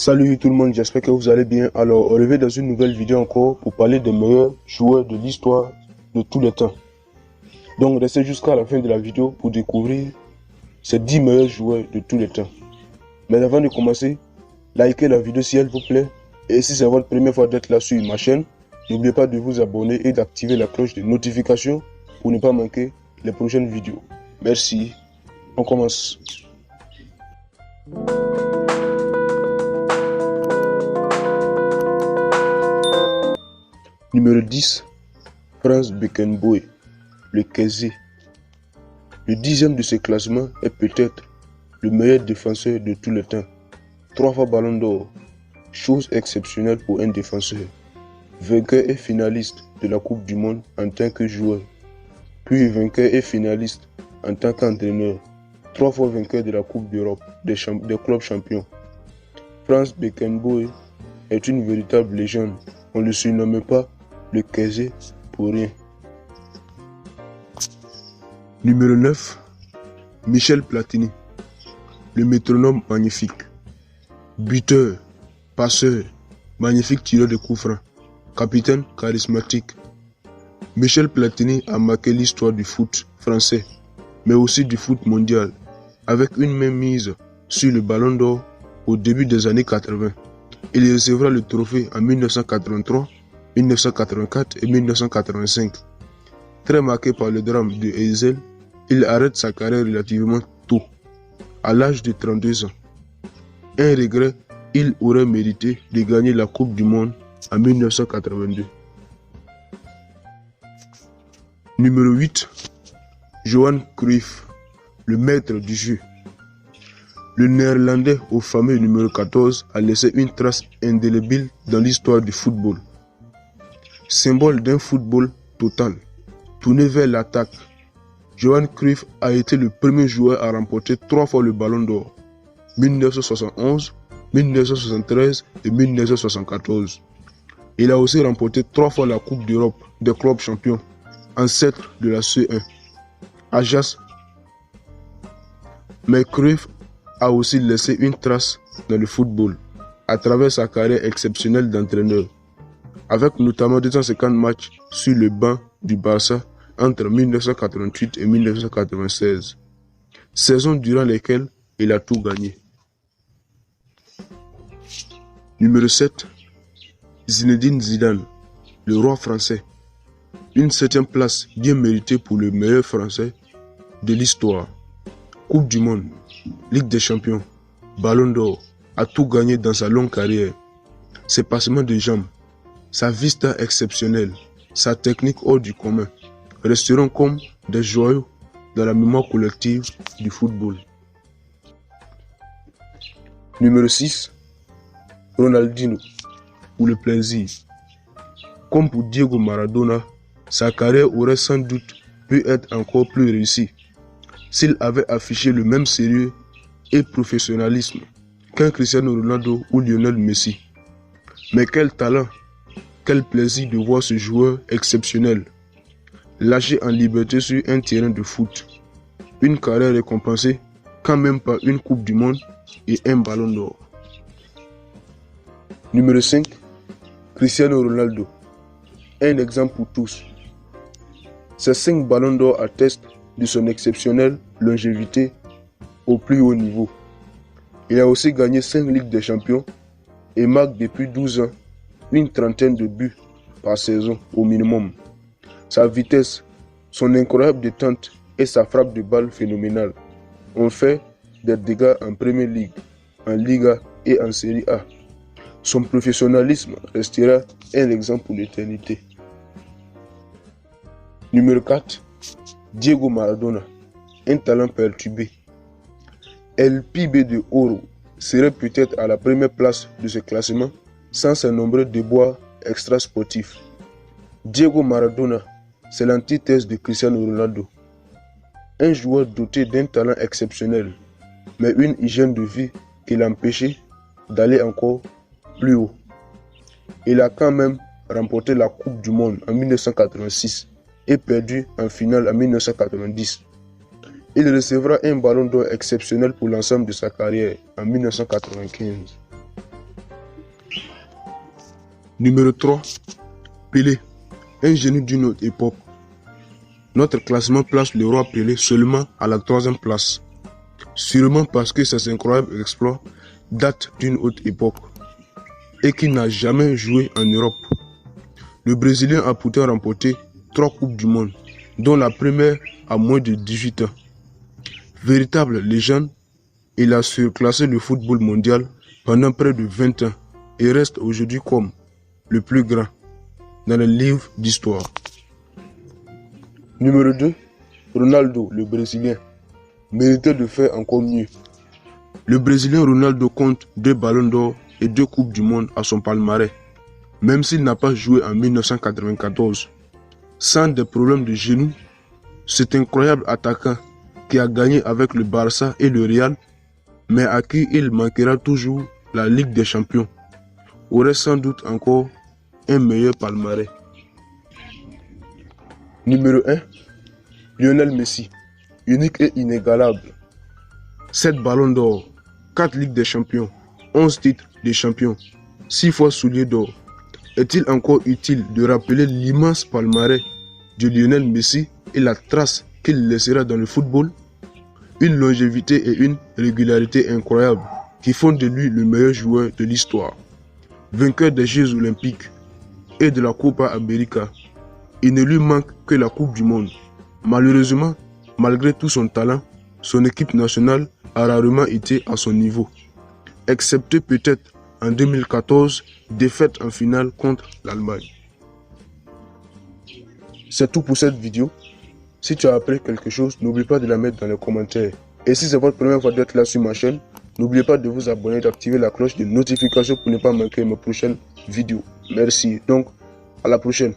Salut tout le monde, j'espère que vous allez bien. Alors, on revient dans une nouvelle vidéo encore pour parler des meilleurs joueurs de l'histoire de tous les temps. Donc, restez jusqu'à la fin de la vidéo pour découvrir ces 10 meilleurs joueurs de tous les temps. Mais avant de commencer, likez la vidéo si elle vous plaît. Et si c'est votre première fois d'être là sur ma chaîne, n'oubliez pas de vous abonner et d'activer la cloche de notification pour ne pas manquer les prochaines vidéos. Merci. On commence. Numéro 10, Franz Beckenbauer, le Kessié. Le 10e de ce classement est peut-être le meilleur défenseur de tous les temps. 3 fois Ballon d'Or, chose exceptionnelle pour un défenseur. Vainqueur et finaliste de la Coupe du Monde en tant que joueur. Puis vainqueur et finaliste en tant qu'entraîneur. 3 fois vainqueur de la Coupe d'Europe des clubs champions. Franz Beckenbauer est une véritable légende. On ne le surnomme pas le Kessié pour rien. Numéro 9, Michel Platini, le métronome magnifique. Buteur, passeur, magnifique tireur de coups francs, capitaine charismatique. Michel Platini a marqué l'histoire du foot français, mais aussi du foot mondial, avec une même mise sur le Ballon d'Or au début des années 80. Il recevra le trophée en 1983, 1984 et 1985. Très marqué par le drame de Heysel, il arrête sa carrière relativement tôt, à l'âge de 32 ans. Un regret, il aurait mérité de gagner la Coupe du Monde en 1982. Numéro 8, Johan Cruyff, le maître du jeu. Le néerlandais au fameux numéro 14 a laissé une trace indélébile dans l'histoire du football. Symbole d'un football total, tourné vers l'attaque, Johan Cruyff a été le premier joueur à remporter 3 fois le Ballon d'Or, 1971, 1973 et 1974. Il a aussi remporté 3 fois la Coupe d'Europe des clubs champions, ancêtre de la C1, Ajax. Mais Cruyff a aussi laissé une trace dans le football, à travers sa carrière exceptionnelle d'entraîneur, avec notamment 250 matchs sur le banc du Barça entre 1988 et 1996, saison durant lesquelles il a tout gagné. Numéro 7, Zinedine Zidane, le roi français. Une 7e place bien méritée pour le meilleur français de l'histoire. Coupe du Monde, Ligue des Champions, Ballon d'Or, a tout gagné dans sa longue carrière. Ses passements de jambes, sa vista exceptionnelle, sa technique hors du commun resteront comme des joyaux dans la mémoire collective du football. Numéro 6, Ronaldinho, pour le plaisir. Comme pour Diego Maradona, sa carrière aurait sans doute pu être encore plus réussie s'il avait affiché le même sérieux et professionnalisme qu'un Cristiano Ronaldo ou Lionel Messi. Mais quel talent, quel plaisir de voir ce joueur exceptionnel lâché en liberté sur un terrain de foot. Une carrière récompensée quand même par une Coupe du Monde et un Ballon d'Or. Numéro 5, Cristiano Ronaldo. Un exemple pour tous. Ces 5 Ballons d'Or attestent de son exceptionnelle longévité au plus haut niveau. Il a aussi gagné 5 Ligues des Champions et marque depuis 12 ans une trentaine de buts par saison au minimum. Sa vitesse, son incroyable détente et sa frappe de balle phénoménale ont fait des dégâts en Premier League, en Liga et en Serie A. Son professionnalisme restera un exemple pour l'éternité. Numéro 4, Diego Maradona, un talent perturbé. El Pibe de Oro serait peut-être à la première place de ce classement sans ses nombreux déboires extra-sportifs. Diego Maradona, c'est l'antithèse de Cristiano Ronaldo. Un joueur doté d'un talent exceptionnel, mais une hygiène de vie qui l'empêchait d'aller encore plus haut. Il a quand même remporté la Coupe du Monde en 1986 et perdu en finale en 1990. Il recevra un Ballon d'Or exceptionnel pour l'ensemble de sa carrière en 1995. Numéro 3, Pelé, un génie d'une autre époque. Notre classement place le roi Pelé seulement à la 3e place. Sûrement parce que ses incroyables exploits datent d'une autre époque et qu'il n'a jamais joué en Europe. Le Brésilien a pourtant remporté 3 Coupes du Monde, dont la première à moins de 18 ans. Véritable légende, il a surclassé le football mondial pendant près de 20 ans et reste aujourd'hui comme le plus grand dans les livres d'histoire. Numéro 2, Ronaldo, le Brésilien, méritait de faire encore mieux. Le Brésilien Ronaldo compte 2 ballons d'or et 2 Coupes du Monde à son palmarès, même s'il n'a pas joué en 1994. Sans des problèmes de genoux, cet incroyable attaquant qui a gagné avec le Barça et le Real, mais à qui il manquera toujours la Ligue des Champions, aurait sans doute encore un meilleur palmarès. Numéro 1, Lionel Messi, unique et inégalable. 7 ballons d'or, 4 Ligues des Champions, 11 titres de champion, 6 fois soulier d'or. Est-il encore utile de rappeler l'immense palmarès de Lionel Messi et la trace qu'il laissera dans le football? Une longévité et une régularité incroyables qui font de lui le meilleur joueur de l'histoire. Vainqueur des Jeux Olympiques et de la Copa América, il ne lui manque que la Coupe du Monde. Malheureusement, malgré tout son talent, son équipe nationale a rarement été à son niveau, excepté peut-être en 2014, défaite en finale contre l'Allemagne. C'est tout pour cette vidéo. Si tu as appris quelque chose, n'oublie pas de la mettre dans les commentaires. Et si c'est votre première fois d'être là sur ma chaîne, n'oubliez pas de vous abonner et d'activer la cloche de notification pour ne pas manquer mes prochaines vidéos. Merci. Donc, à la prochaine.